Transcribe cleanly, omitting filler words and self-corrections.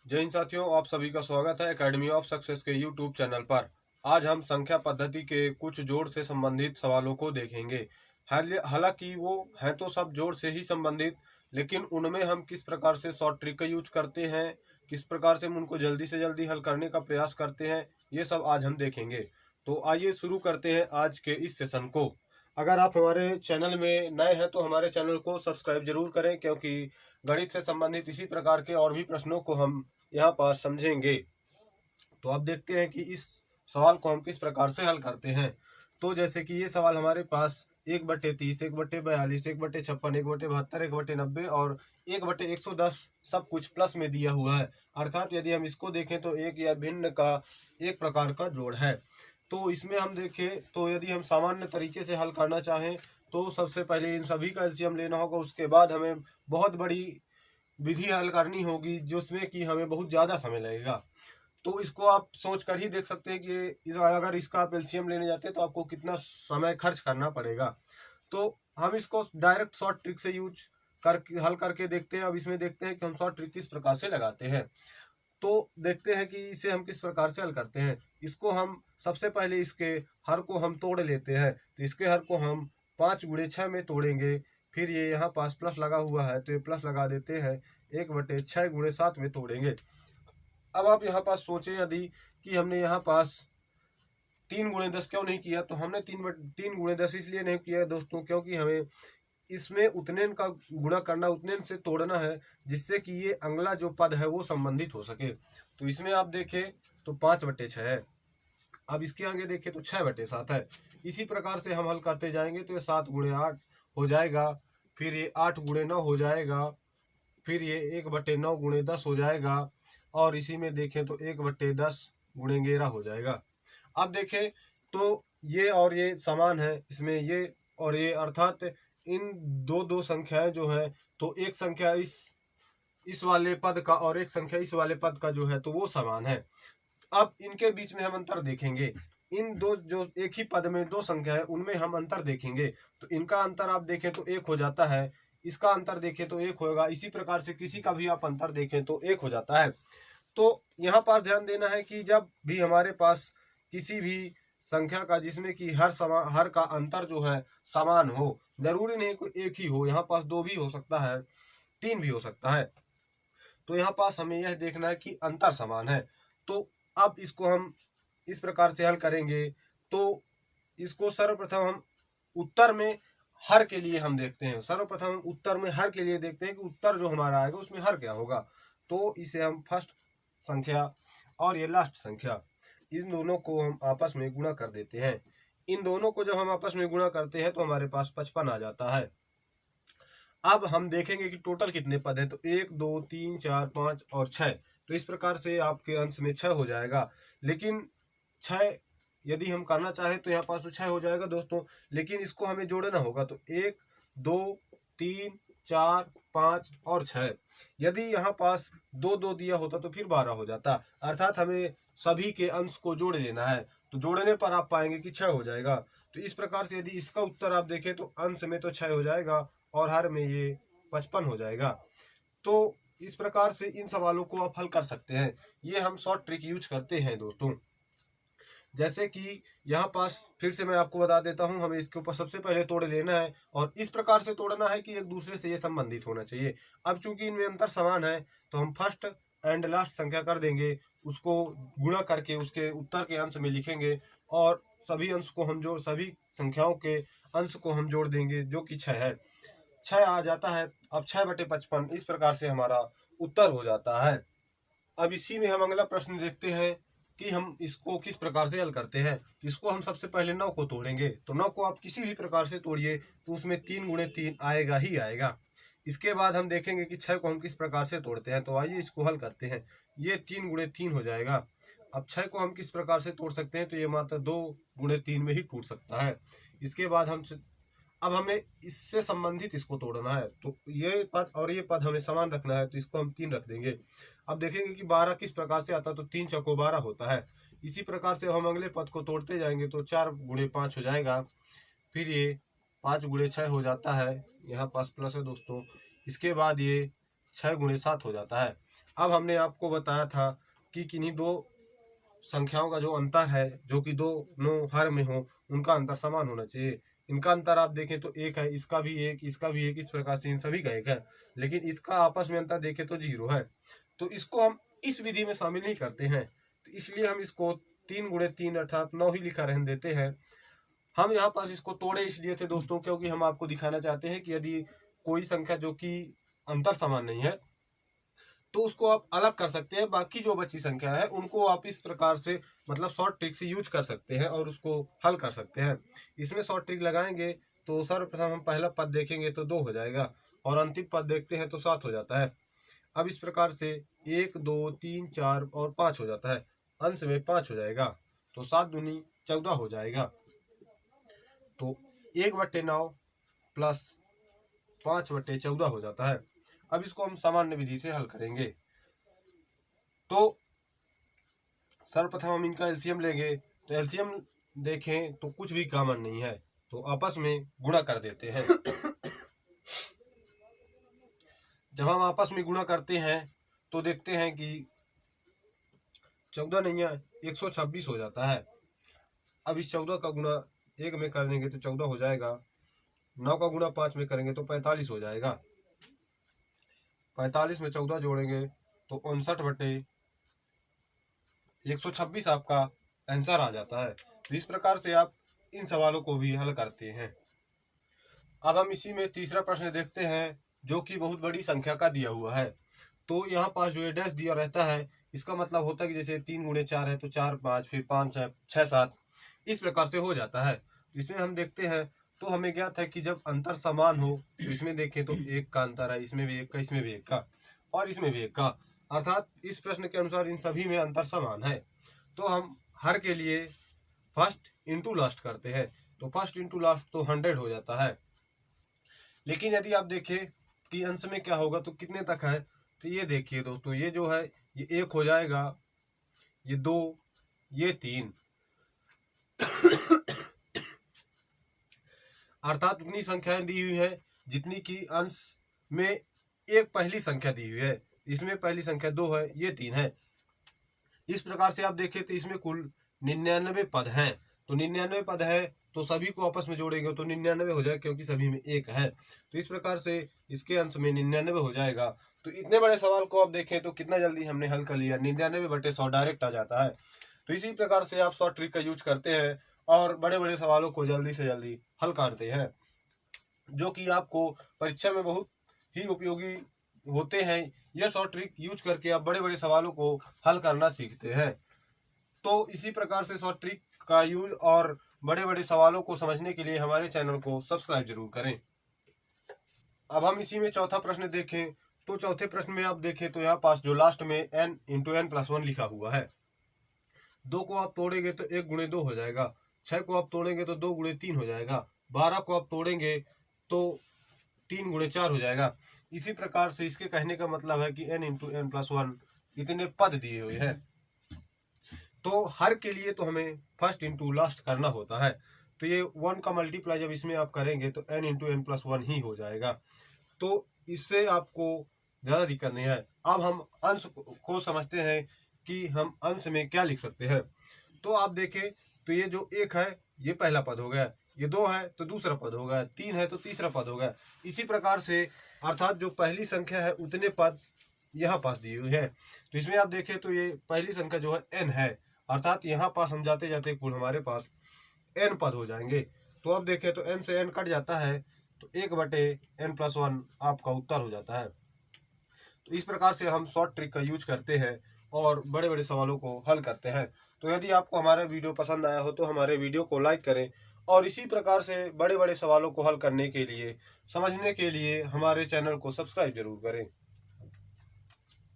जय हिंद साथियों, आप सभी का स्वागत है एकेडमी ऑफ सक्सेस के यूट्यूब चैनल पर। आज हम संख्या पद्धति के कुछ जोड़ से संबंधित सवालों को देखेंगे। हालांकि वो हैं तो सब जोड़ से ही संबंधित, लेकिन उनमें हम किस प्रकार से शॉर्ट ट्रिक का यूज करते हैं, किस प्रकार से हम उनको जल्दी से जल्दी हल करने का प्रयास करते हैं, ये सब आज हम देखेंगे। तो आइए शुरू करते हैं आज के इस सेशन को। अगर आप हमारे चैनल में नए हैं तो हमारे चैनल को सब्सक्राइब जरूर करें, क्योंकि गणित से संबंधित इसी प्रकार के और भी प्रश्नों को हम यहाँ पर समझेंगे। तो अब देखते हैं कि इस सवाल को हम किस प्रकार से हल करते हैं। तो जैसे कि ये सवाल हमारे पास 1/30, 1/42, 1/56, 1/72, 1/90 और 1/110 सब कुछ प्लस में दिया हुआ है। अर्थात यदि हम इसको देखें तो एक या भिन्न का एक प्रकार का जोड़ है। तो इसमें हम देखें तो यदि हम सामान्य तरीके से हल करना चाहें तो सबसे पहले इन सभी का एलसीएम लेना होगा। उसके बाद हमें बहुत बड़ी विधि हल करनी होगी जिसमें कि हमें बहुत ज़्यादा समय लगेगा। तो इसको आप सोच कर ही देख सकते हैं कि अगर इसका आप एलसीएम लेने जाते हैं तो आपको कितना समय खर्च करना पड़ेगा। तो हम इसको डायरेक्ट शॉर्ट ट्रिक से यूज करके हल करके देखते हैं। अब इसमें देखते हैं कि हम शॉर्ट ट्रिक किस प्रकार से लगाते हैं। तो देखते हैं कि इसे हम किस प्रकार से हल करते हैं। इसको हम सबसे पहले इसके हर को हम तोड़ लेते हैं। तो इसके हर को हम 5×6 में तोड़ेंगे। फिर ये यहाँ पास प्लस लगा हुआ है तो ये प्लस लगा देते हैं। 1/6 × 7 में तोड़ेंगे। अब आप यहाँ पास सोचें यदि कि हमने यहाँ पास 3×10 क्यों नहीं किया। तो हमने 3×10 इसलिए नहीं किया दोस्तों, क्योंकि हमें इसमें उतने का गुणा करना, उतने से तोड़ना है जिससे कि ये अगला जो पद है वो संबंधित हो सके। तो इसमें आप देखें तो 5/6 है। अब इसके आगे देखें तो 6/7 है। इसी प्रकार से हम हल करते जाएंगे तो ये 7×8 हो जाएगा। फिर ये 8×9 हो जाएगा। फिर ये 1/9 × 10 हो जाएगा। और इसी में देखें तो 1/10 × 11 हो जाएगा। अब देखें तो ये और ये समान है, इसमें ये और ये, अर्थात इन दो दो संख्याएं जो है तो एक संख्या इस वाले पद का और एक संख्या इस वाले पद का जो है तो वो समान है। अब इनके बीच में हम अंतर देखेंगे। इन दो जो एक ही पद में दो संख्या है उनमें हम अंतर देखेंगे। तो इनका अंतर आप देखें तो 1 हो जाता है, इसका अंतर देखें तो 1 होगा। इसी प्रकार से किसी का भी आप अंतर देखें तो 1 हो जाता है। तो यहाँ पास ध्यान देना है कि जब भी हमारे पास किसी भी संख्या का जिसमें कि हर का अंतर जो है समान हो, जरूरी नहीं कोई एक ही हो, यहाँ पास 2 भी हो सकता है, 3 भी हो सकता है। तो यहाँ पास हमें यह देखना है कि अंतर समान है। तो अब इसको हम इस प्रकार से हल करेंगे। तो इसको सर्वप्रथम हम उत्तर में हर के लिए हम देखते हैं। सर्वप्रथम हम उत्तर में हर के लिए देखते हैं कि उत्तर जो हमारा आएगा उसमें हर क्या होगा। तो इसे हम फर्स्ट संख्या और ये लास्ट संख्या, इन दोनों को हम आपस में गुणा कर देते हैं। इन दोनों को जब हम आपस में गुणा करते हैं तो हमारे पास 55 आ जाता है। अब हम देखेंगे कि टोटल कितने पद हैं। तो 1 2 3 4 5 और 6। तो इस प्रकार से आपके अंश में 6 हो जाएगा। लेकिन 6 यदि हम करना चाहें तो यहाँ पास तो 6 हो जाएगा दोस्तों, लेकिन इसको हमें जोड़ना होगा। तो 1 2 3 4 5 और 6। यदि यहाँ पास 2 2 दिया होता तो फिर 12 हो जाता। अर्थात हमें सभी के अंश को जोड़ लेना है। तो जोड़ने पर आप पाएंगे कि 6 हो जाएगा। तो इस प्रकार से यदि इसका उत्तर आप देखें तो अंश में तो 6 हो जाएगा और हर में ये 55 हो जाएगा। तो इस प्रकार से इन सवालों को आप हल कर सकते हैं। ये हम शॉर्ट ट्रिक यूज करते हैं दोस्तों। जैसे कि यहाँ पास फिर से मैं आपको बता देता हूँ, हमें इसके ऊपर सबसे पहले तोड़ लेना है और इस प्रकार से तोड़ना है कि एक दूसरे से ये संबंधित होना चाहिए। अब चूंकि इनमें अंतर समान है तो हम फर्स्ट एंड लास्ट संख्या कर देंगे, उसको गुणा करके उसके उत्तर के अंश में लिखेंगे और सभी अंश को हम जोड़ सभी संख्याओं के अंश को हम जोड़ देंगे जो कि 6 है। 6 आ जाता है। अब 6/55 इस प्रकार से हमारा उत्तर हो जाता है। अब इसी में हम अगला प्रश्न देखते हैं कि हम इसको किस प्रकार से हल करते हैं। इसको हम सबसे पहले 9 को तोड़ेंगे। तो 9 को आप किसी भी प्रकार से तोड़िए तो उसमें 3×3 आएगा ही आएगा। इसके बाद हम देखेंगे कि 6 को हम किस प्रकार से तोड़ते हैं। तो आइए इसको हल करते हैं। ये 3×3 हो जाएगा। अब 6 को हम किस प्रकार से तोड़ सकते हैं। तो ये मात्र 2×3 में ही टूट सकता है। इसके बाद अब हमें इससे संबंधित इसको तोड़ना है। तो ये पद और ये पद हमें समान रखना है, तो इसको हम 3 रख देंगे। अब देखेंगे कि 12 किस प्रकार से आता है। तो 3 चौको 12 होता है। इसी प्रकार से हम अगले पद को तोड़ते जाएंगे तो 4×5 हो जाएगा। फिर ये 5×6 हो जाता है, यहाँ पास प्लस है दोस्तों। इसके बाद ये 6×7 हो जाता है। अब हमने आपको बताया था कि किन्हीं दो संख्याओं का जो अंतर है, जो कि दोनों हर में हो, उनका अंतर समान होना चाहिए। इनका अंतर आप देखें तो एक है, इसका भी एक, इसका भी एक, इस प्रकार से इन सभी का एक है, लेकिन इसका आपस में अंतर देखें तो 0 है। तो इसको हम इस विधि में शामिल नहीं करते हैं, तो इसलिए हम इसको 3 गुणे 3 अर्थात 9 ही लिखा रहने देते हैं। हम यहाँ पास इसको तोड़े इसलिए थे दोस्तों, क्योंकि हम आपको दिखाना चाहते हैं कि यदि कोई संख्या जो कि अंतर समान नहीं है तो उसको आप अलग कर सकते हैं, बाकी जो बची संख्या है उनको आप इस प्रकार से मतलब शॉर्ट ट्रिक से यूज कर सकते हैं और उसको हल कर सकते हैं। इसमें शॉर्ट ट्रिक लगाएंगे तो सर्वप्रथम हम पहला पद देखेंगे तो 2 हो जाएगा और अंतिम पद देखते हैं तो 7 हो जाता है। अब इस प्रकार से 1 2 3 4 और 5 हो जाता है, अंश में 5 हो जाएगा, तो 7 दूनी 14 हो जाएगा। तो 1/9 प्लस 5/14 हो जाता है। अब इसको हम सामान्य विधि से हल करेंगे। तो सर्वप्रथम हम इनका एलसीएम लेंगे, तो एलसीएम देखें तो कुछ भी कॉमन नहीं है, तो आपस में गुणा कर देते हैं। जब हम आपस में गुणा करते हैं तो देखते हैं कि 14 नहीं है 126 हो जाता है। अब इस 14 का गुणा 1 में कर देंगे तो 14 हो जाएगा, 9 का गुणा 5 में करेंगे तो 45 हो जाएगा, 45 में 14 जोड़ेंगे तो 59/126 आपका आंसर आ जाता है। तो इस प्रकार से आप इन सवालों को भी हल करते हैं। अब हम इसी में तीसरा प्रश्न देखते हैं, जो कि बहुत बड़ी संख्या का दिया हुआ है। तो यहाँ पास जो डैश दिया रहता है, इसका मतलब होता है कि जैसे 3 गुणे 4 है तो 4 5, फिर 5 6 7, इस प्रकार से हो जाता है। इसमें हम देखते हैं तो हमें ज्ञात है कि जब अंतर समान हो, तो इसमें देखें तो 1 का अंतर है, इसमें भी 1 का, इसमें भी 1 का और इसमें भी 1 का, अर्थात इस प्रश्न के अनुसार इन सभी में अंतर समान है। तो हम हर के लिए फर्स्ट इंटू लास्ट करते हैं, तो फर्स्ट इंटू लास्ट तो 100 हो जाता है। लेकिन यदि आप देखें कि अंश में क्या होगा तो कितने तक है, तो ये देखिए दोस्तों, ये जो है ये 1 हो जाएगा, ये 2, ये 3, अर्थात उतनी संख्याएं दी हुई है जितनी की अंश में एक पहली संख्या दी हुई है। इसमें पहली संख्या 2 है, ये 3 है। इस प्रकार से आप देखें तो इसमें कुल 99 पद हैं। तो 99 पद है तो सभी को आपस में जोड़ेंगे तो 99 हो जाएगा, क्योंकि सभी में 1 है। तो इस प्रकार से इसके अंश में 99 हो जाएगा। तो इतने बड़े सवाल को आप देखें तो कितना जल्दी हमने हल कर लिया, 99/100 डायरेक्ट आ जाता है। तो इसी प्रकार से आप शॉर्ट ट्रिक का यूज करते हैं और बड़े बड़े सवालों को जल्दी से जल्दी हल करते हैं, जो कि आपको परीक्षा में बहुत ही उपयोगी होते हैं। यह शॉर्ट ट्रिक यूज करके आप बड़े बड़े सवालों को हल करना सीखते हैं। तो इसी प्रकार से शॉर्ट ट्रिक का यूज और बड़े बड़े सवालों को समझने के लिए हमारे चैनल को सब्सक्राइब जरूर करें। अब हम इसी में चौथा प्रश्न देखें, तो चौथे प्रश्न में आप देखें तो यहाँ पास जो लास्ट में n × n+1 लिखा हुआ है। 2 को आप तोड़ेंगे तो 1 गुणे 2 हो जाएगा, 6 को आप तोड़ेंगे तो 2 गुणे 3 हो जाएगा, 12 को आप तोड़ेंगे तो 3 गुणे 4 हो जाएगा। इसी प्रकार से इसके कहने का मतलब है कि n × n+1 इतने पद दिए हुए हैं। तो हर के लिए तो हमें फर्स्ट इंटू लास्ट करना होता है। तो ये 1 का मल्टीप्लाई जब इसमें आप करेंगे तो n × n+1 ही हो जाएगा। तो इससे आपको ज़्यादा दिक्कत नहीं है। अब हम अंश को समझते हैं कि हम अंश में क्या लिख सकते हैं। तो आप देखें तो ये जो 1 है ये पहला पद हो गया, ये 2 है तो दूसरा पद हो गया, 3 है तो तीसरा पद हो गया। इसी प्रकार से अर्थात जो पहली संख्या है उतने पद यहाँ पास दिए हुए हैं। तो इसमें आप देखें तो ये पहली संख्या जो है n है, अर्थात यहाँ पास हम जाते जाते कुल हमारे पास n पद हो जाएंगे। तो अब देखें तो n से n कट जाता है तो 1/n+1 आपका उत्तर हो जाता है। तो इस प्रकार से हम शॉर्ट ट्रिक का यूज करते हैं और बड़े बड़े सवालों को हल करते हैं। तो यदि आपको हमारा वीडियो पसंद आया हो तो हमारे वीडियो को लाइक करें और इसी प्रकार से बड़े बड़े सवालों को हल करने के लिए, समझने के लिए हमारे चैनल को सब्सक्राइब जरूर करें।